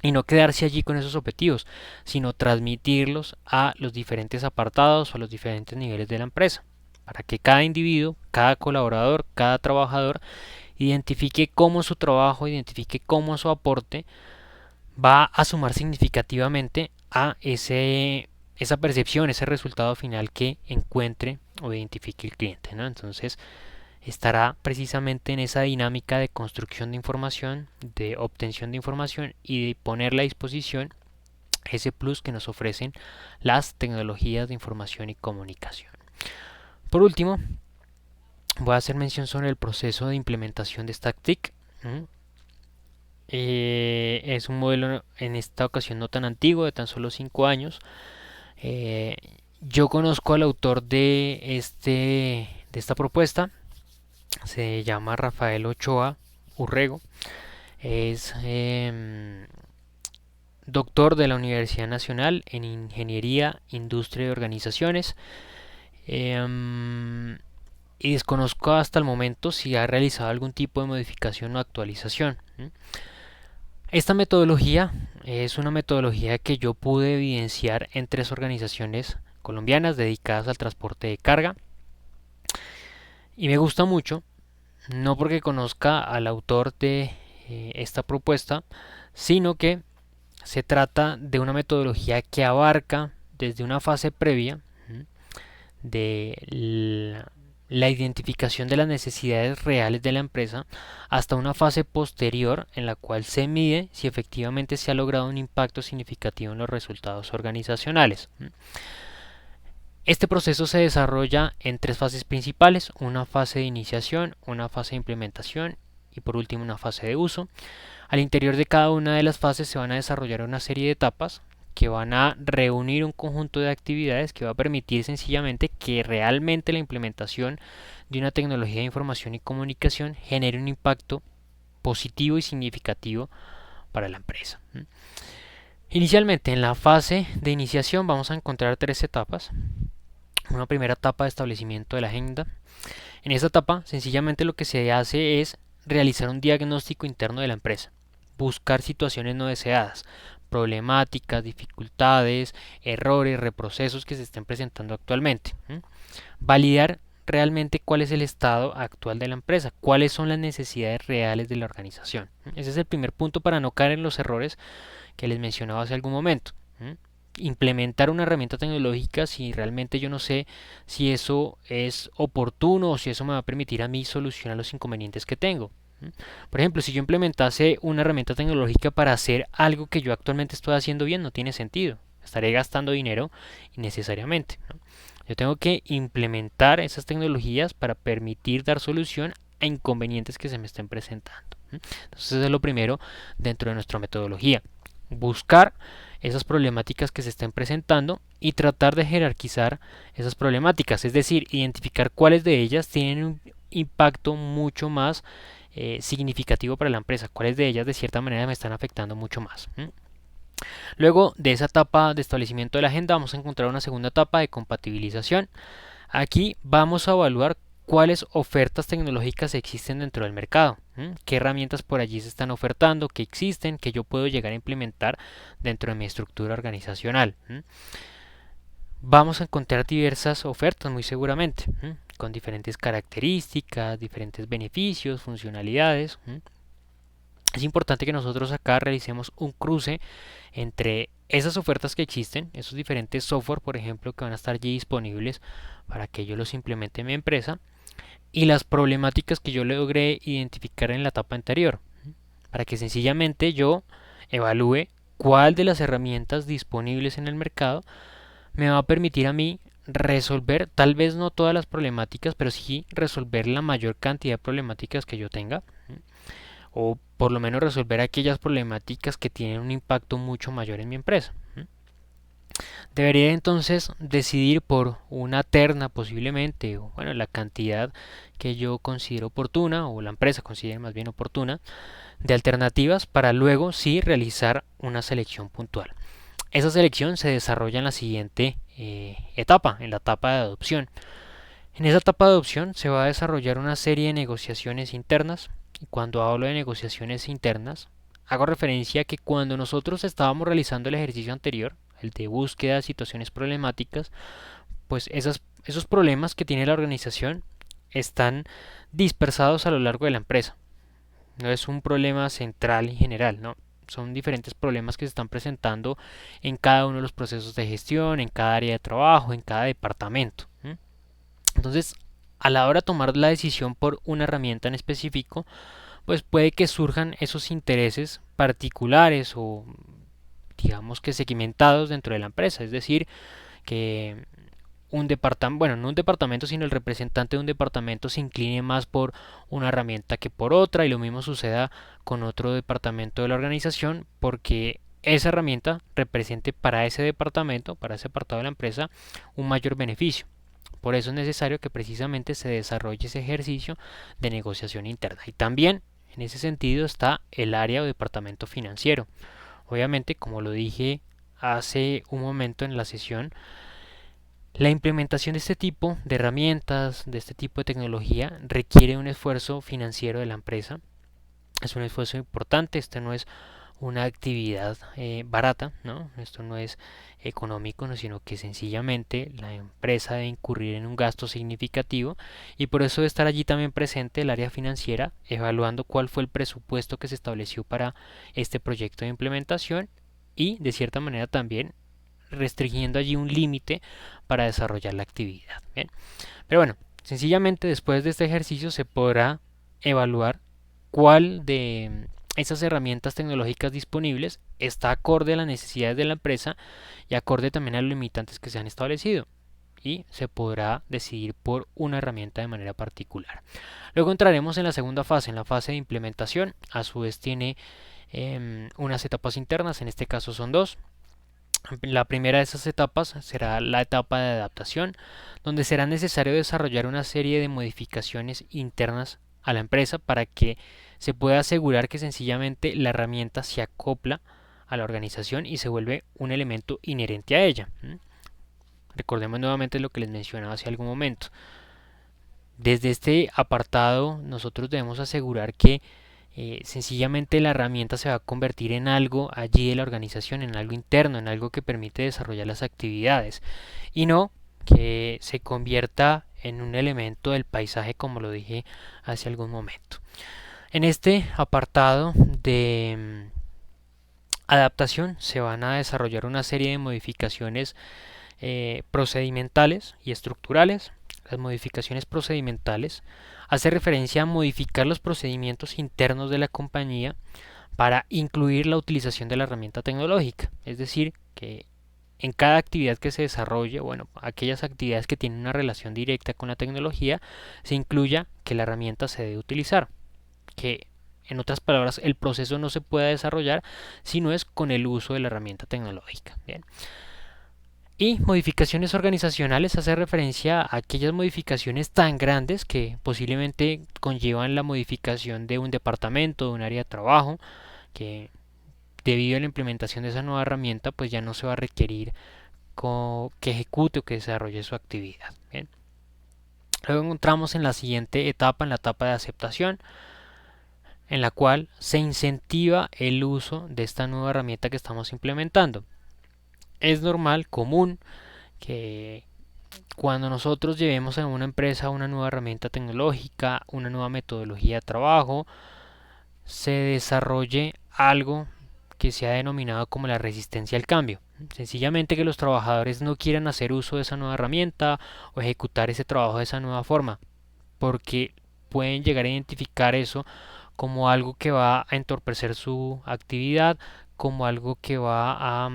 y no quedarse allí con esos objetivos, sino transmitirlos a los diferentes apartados o a los diferentes niveles de la empresa, para que cada individuo, cada colaborador, cada trabajador identifique cómo su trabajo, identifique cómo su aporte va a sumar significativamente a esa percepción, ese resultado final que encuentre o identifique el cliente, ¿no? Entonces estará precisamente en esa dinámica de construcción de información, de obtención de información y de ponerla a disposición ese plus que nos ofrecen las tecnologías de información y comunicación. Por último, voy a hacer mención sobre el proceso de implementación de StackTIC. Es un modelo en esta ocasión no tan antiguo, de tan solo 5 años. Yo conozco al autor de esta propuesta, se llama Rafael Ochoa Urrego, es doctor de la Universidad Nacional en Ingeniería, Industria y Organizaciones. Y desconozco hasta el momento si ha realizado algún tipo de modificación o actualización. Esta metodología es una metodología que yo pude evidenciar en 3 organizaciones colombianas dedicadas al transporte de carga y me gusta mucho, no porque conozca al autor de esta propuesta, sino que se trata de una metodología que abarca desde una fase previa de la identificación de las necesidades reales de la empresa hasta una fase posterior en la cual se mide si efectivamente se ha logrado un impacto significativo en los resultados organizacionales. Este proceso se desarrolla en 3 fases principales, una fase de iniciación, una fase de implementación y por último una fase de uso. Al interior de cada una de las fases se van a desarrollar una serie de etapas que van a reunir un conjunto de actividades que va a permitir sencillamente que realmente la implementación de una tecnología de información y comunicación genere un impacto positivo y significativo para la empresa. Inicialmente, en la fase de iniciación vamos a encontrar tres etapas. Una primera etapa de establecimiento de la agenda. En esta etapa, sencillamente lo que se hace es realizar un diagnóstico interno de la empresa, buscar situaciones no deseadas, problemáticas, dificultades, errores, reprocesos que se estén presentando actualmente. Validar realmente cuál es el estado actual de la empresa, cuáles son las necesidades reales de la organización. Ese es el primer punto para no caer en los errores que les mencionaba hace algún momento. Implementar una herramienta tecnológica si realmente yo no sé si eso es oportuno o si eso me va a permitir a mí solucionar los inconvenientes que tengo. Por ejemplo, si yo implementase una herramienta tecnológica para hacer algo que yo actualmente estoy haciendo bien, no tiene sentido. Estaré gastando dinero innecesariamente. Yo tengo que implementar esas tecnologías para permitir dar solución a inconvenientes que se me estén presentando. Entonces eso es lo primero dentro de nuestra metodología. Buscar esas problemáticas que se estén presentando y tratar de jerarquizar esas problemáticas, es decir, identificar cuáles de ellas tienen un impacto mucho más significativo para la empresa, cuáles de ellas de cierta manera me están afectando mucho más. Luego de esa etapa de establecimiento de la agenda vamos a encontrar una segunda etapa de compatibilización. Aquí vamos a evaluar cuáles ofertas tecnológicas existen dentro del mercado, qué herramientas por allí se están ofertando, qué existen, que yo puedo llegar a implementar dentro de mi estructura organizacional. Vamos a encontrar diversas ofertas muy seguramente, con diferentes características, diferentes beneficios, funcionalidades. Es importante que nosotros acá realicemos un cruce entre esas ofertas que existen, esos diferentes software, por ejemplo, que van a estar allí disponibles para que yo los implemente en mi empresa, y las problemáticas que yo logré identificar en la etapa anterior, para que sencillamente yo evalúe cuál de las herramientas disponibles en el mercado me va a permitir a mí resolver, tal vez no todas las problemáticas, pero sí resolver la mayor cantidad de problemáticas que yo tenga, o por lo menos resolver aquellas problemáticas que tienen un impacto mucho mayor en mi empresa. Debería entonces decidir por una terna posiblemente, o bueno, la cantidad que yo considero oportuna, o la empresa considere más bien oportuna, de alternativas para luego sí realizar una selección puntual. Esa selección se desarrolla en la siguiente etapa, en la etapa de adopción. En esa etapa de adopción se va a desarrollar una serie de negociaciones internas, y cuando hablo de negociaciones internas, hago referencia a que cuando nosotros estábamos realizando el ejercicio anterior, el de búsqueda de situaciones problemáticas, pues esos problemas que tiene la organización están dispersados a lo largo de la empresa. No es un problema central y general, no. Son diferentes problemas que se están presentando en cada uno de los procesos de gestión, en cada área de trabajo, en cada departamento. Entonces, a la hora de tomar la decisión por una herramienta en específico, pues puede que surjan esos intereses particulares o digamos que segmentados dentro de la empresa, es decir, que un departamento, bueno, no un departamento, sino el representante de un departamento se incline más por una herramienta que por otra y lo mismo suceda con otro departamento de la organización porque esa herramienta represente para ese departamento, para ese apartado de la empresa, un mayor beneficio. Por eso es necesario que precisamente se desarrolle ese ejercicio de negociación interna. Y también en ese sentido está el área o departamento financiero. Obviamente, como lo dije hace un momento en la sesión, la implementación de este tipo de herramientas, de este tipo de tecnología, requiere un esfuerzo financiero de la empresa. Es un esfuerzo importante, esto no es una actividad barata, ¿no? Esto no es económico, ¿no? Sino que sencillamente la empresa debe incurrir en un gasto significativo y por eso debe estar allí también presente el área financiera, evaluando cuál fue el presupuesto que se estableció para este proyecto de implementación y de cierta manera también restringiendo allí un límite para desarrollar la actividad. Bien. Pero bueno, sencillamente después de este ejercicio se podrá evaluar cuál de esas herramientas tecnológicas disponibles está acorde a las necesidades de la empresa y acorde también a los limitantes que se han establecido y se podrá decidir por una herramienta de manera particular. Luego entraremos en la segunda fase, en la fase de implementación. A su vez tiene unas etapas internas, en este caso son dos. La primera de esas etapas será la etapa de adaptación, donde será necesario desarrollar una serie de modificaciones internas a la empresa para que se pueda asegurar que sencillamente la herramienta se acopla a la organización y se vuelve un elemento inherente a ella. Recordemos nuevamente lo que les mencionaba hace algún momento. Desde este apartado nosotros debemos asegurar que sencillamente la herramienta se va a convertir en algo allí de la organización, en algo interno, en algo que permite desarrollar las actividades y no que se convierta en un elemento del paisaje como lo dije hace algún momento. En este apartado de adaptación se van a desarrollar una serie de modificaciones procedimentales y estructurales. Las modificaciones procedimentales hace referencia a modificar los procedimientos internos de la compañía para incluir la utilización de la herramienta tecnológica, es decir, que en cada actividad que se desarrolle, bueno, aquellas actividades que tienen una relación directa con la tecnología, se incluya que la herramienta se debe utilizar, que en otras palabras el proceso no se pueda desarrollar si no es con el uso de la herramienta tecnológica. Bien. Y modificaciones organizacionales hace referencia a aquellas modificaciones tan grandes que posiblemente conllevan la modificación de un departamento, de un área de trabajo, que debido a la implementación de esa nueva herramienta, pues ya no se va a requerir que ejecute o que desarrolle su actividad. Bien. Luego entramos en la siguiente etapa, en la etapa de aceptación, en la cual se incentiva el uso de esta nueva herramienta que estamos implementando. Es normal, común, que cuando nosotros llevemos a una empresa una nueva herramienta tecnológica, una nueva metodología de trabajo, se desarrolle algo que se ha denominado como la resistencia al cambio. Sencillamente que los trabajadores no quieran hacer uso de esa nueva herramienta o ejecutar ese trabajo de esa nueva forma, porque pueden llegar a identificar eso como algo que va a entorpecer su actividad, como algo que va a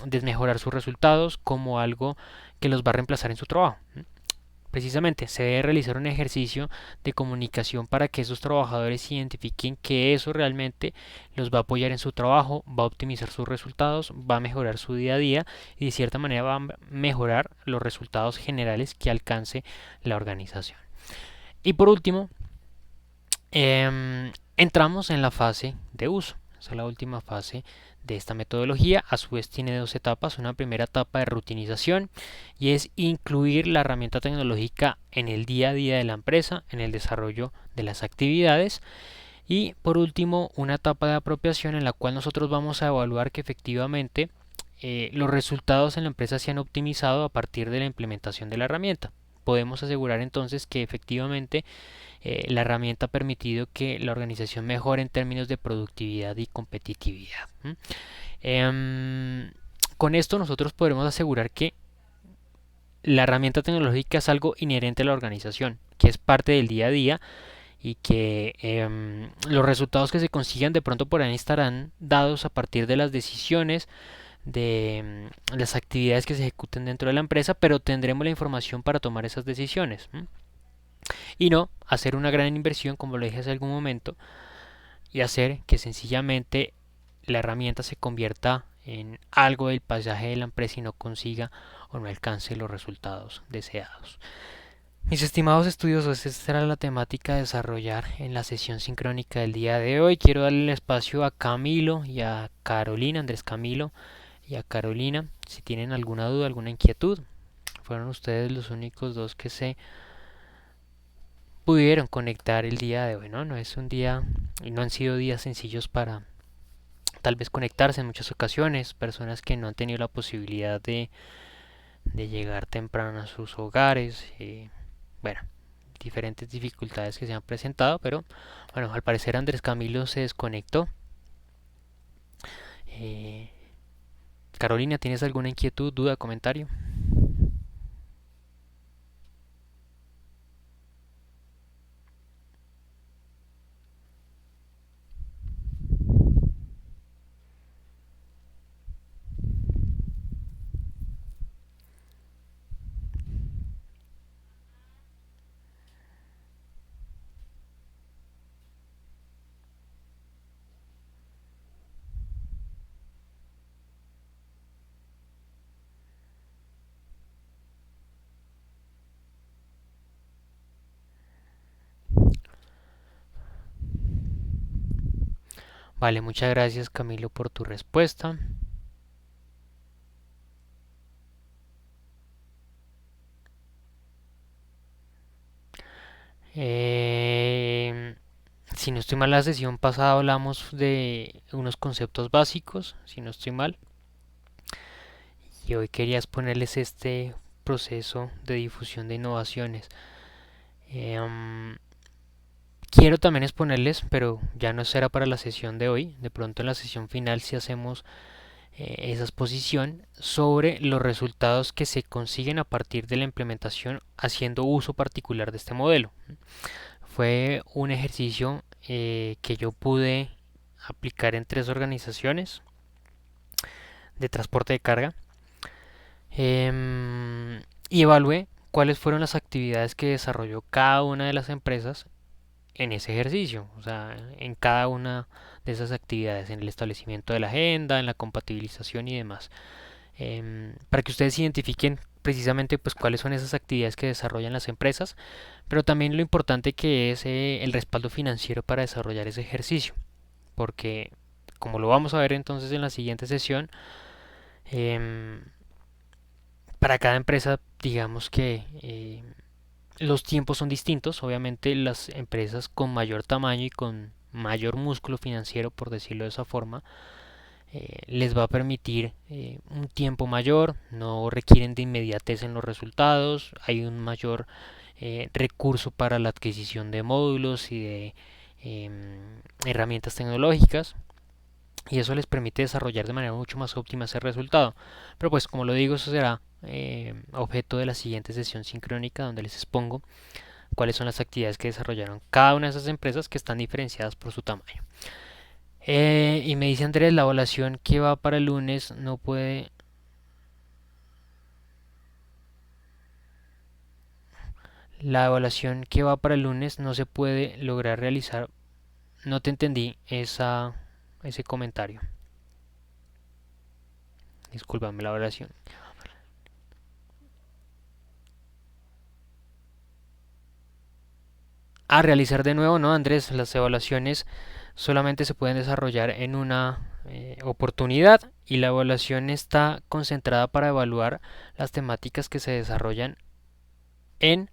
desmejorar sus resultados, como algo que los va a reemplazar en su trabajo. Precisamente se debe realizar un ejercicio de comunicación para que esos trabajadores identifiquen que eso realmente los va a apoyar en su trabajo, va a optimizar sus resultados, va a mejorar su día a día y de cierta manera va a mejorar los resultados generales que alcance la organización. Y por último, entramos en la fase de uso. Esa es la última fase de esta metodología. A su vez tiene dos etapas. Una primera etapa de rutinización y es incluir la herramienta tecnológica en el día a día de la empresa, en el desarrollo de las actividades. Y por último, una etapa de apropiación en la cual nosotros vamos a evaluar que efectivamente los resultados en la empresa se han optimizado a partir de la implementación de la herramienta. Podemos asegurar entonces que efectivamente la herramienta ha permitido que la organización mejore en términos de productividad y competitividad. Con esto nosotros podremos asegurar que la herramienta tecnológica es algo inherente a la organización, que es parte del día a día y que los resultados que se consigan de pronto por ahí estarán dados a partir de las decisiones de las actividades que se ejecuten dentro de la empresa, pero tendremos la información para tomar esas decisiones. Y no hacer una gran inversión, como lo dije hace algún momento, y hacer que sencillamente la herramienta se convierta en algo del paisaje de la empresa y no consiga o no alcance los resultados deseados. Mis estimados estudiosos, esta era la temática a desarrollar en la sesión sincrónica del día de hoy. Quiero darle el espacio a Camilo y a Carolina, Andrés Camilo y a Carolina, si tienen alguna duda, alguna inquietud. Fueron ustedes los únicos dos que se pudieron conectar el día de hoy, ¿no? No es un día y no han sido días sencillos para tal vez conectarse en muchas ocasiones, personas que no han tenido la posibilidad de llegar temprano a sus hogares, bueno, diferentes dificultades que se han presentado, pero bueno, al parecer Andrés Camilo se desconectó. Eh, Carolina, ¿tienes alguna inquietud, duda, comentario? Vale, muchas gracias Camilo por tu respuesta. Eh, si no estoy mal, la sesión pasada hablamos de unos conceptos básicos, si no estoy mal, y hoy quería exponerles este proceso de difusión de innovaciones. Eh, um, Quiero también exponerles, pero ya no será para la sesión de hoy, de pronto en la sesión final si hacemos esa exposición sobre los resultados que se consiguen a partir de la implementación haciendo uso particular de este modelo. Fue un ejercicio que yo pude aplicar en 3 organizaciones de transporte de carga y evalué cuáles fueron las actividades que desarrolló cada una de las empresas en ese ejercicio, o sea, en cada una de esas actividades, en el establecimiento de la agenda, en la compatibilización y demás, para que ustedes identifiquen precisamente pues cuáles son esas actividades que desarrollan las empresas, pero también lo importante que es el respaldo financiero para desarrollar ese ejercicio, porque como lo vamos a ver entonces en la siguiente sesión, em, para cada empresa digamos que los tiempos son distintos, obviamente las empresas con mayor tamaño y con mayor músculo financiero, por decirlo de esa forma, les va a permitir un tiempo mayor, no requieren de inmediatez en los resultados, hay un mayor recurso para la adquisición de módulos y de herramientas tecnológicas y eso les permite desarrollar de manera mucho más óptima ese resultado. Pero pues como lo digo, eso será objeto de la siguiente sesión sincrónica donde les expongo cuáles son las actividades que desarrollaron cada una de esas empresas que están diferenciadas por su tamaño. Y me dice Andrés, la evaluación que va para el lunes no puede... La evaluación que va para el lunes no se puede lograr realizar. No te entendí ese comentario. Discúlpame la evaluación. A realizar de nuevo, no, Andrés, las evaluaciones solamente se pueden desarrollar en una oportunidad y la evaluación está concentrada para evaluar las temáticas que se desarrollan en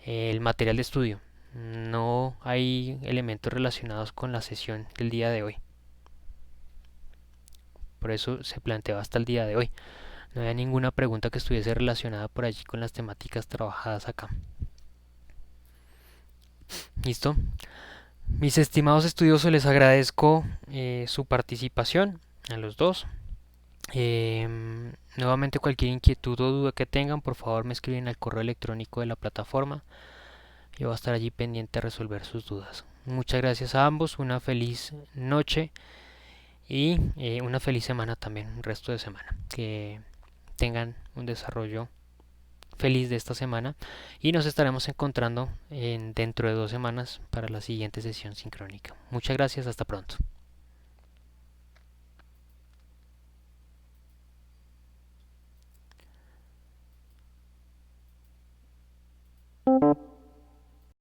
el material de estudio. No hay elementos relacionados con la sesión del día de hoy. Por eso se planteó hasta el día de hoy. No había ninguna pregunta que estuviese relacionada por allí con las temáticas trabajadas acá. ¿Listo? Mis estimados estudiosos, les agradezco su participación a los dos. Nuevamente cualquier inquietud o duda que tengan, por favor me escriben al correo electrónico de la plataforma. Yo voy a estar allí pendiente de resolver sus dudas. Muchas gracias a ambos, una feliz noche y una feliz semana también, un resto de semana. Que tengan un desarrollo feliz de esta semana y nos estaremos encontrando dentro de 2 semanas para la siguiente sesión sincrónica. Muchas gracias, hasta pronto.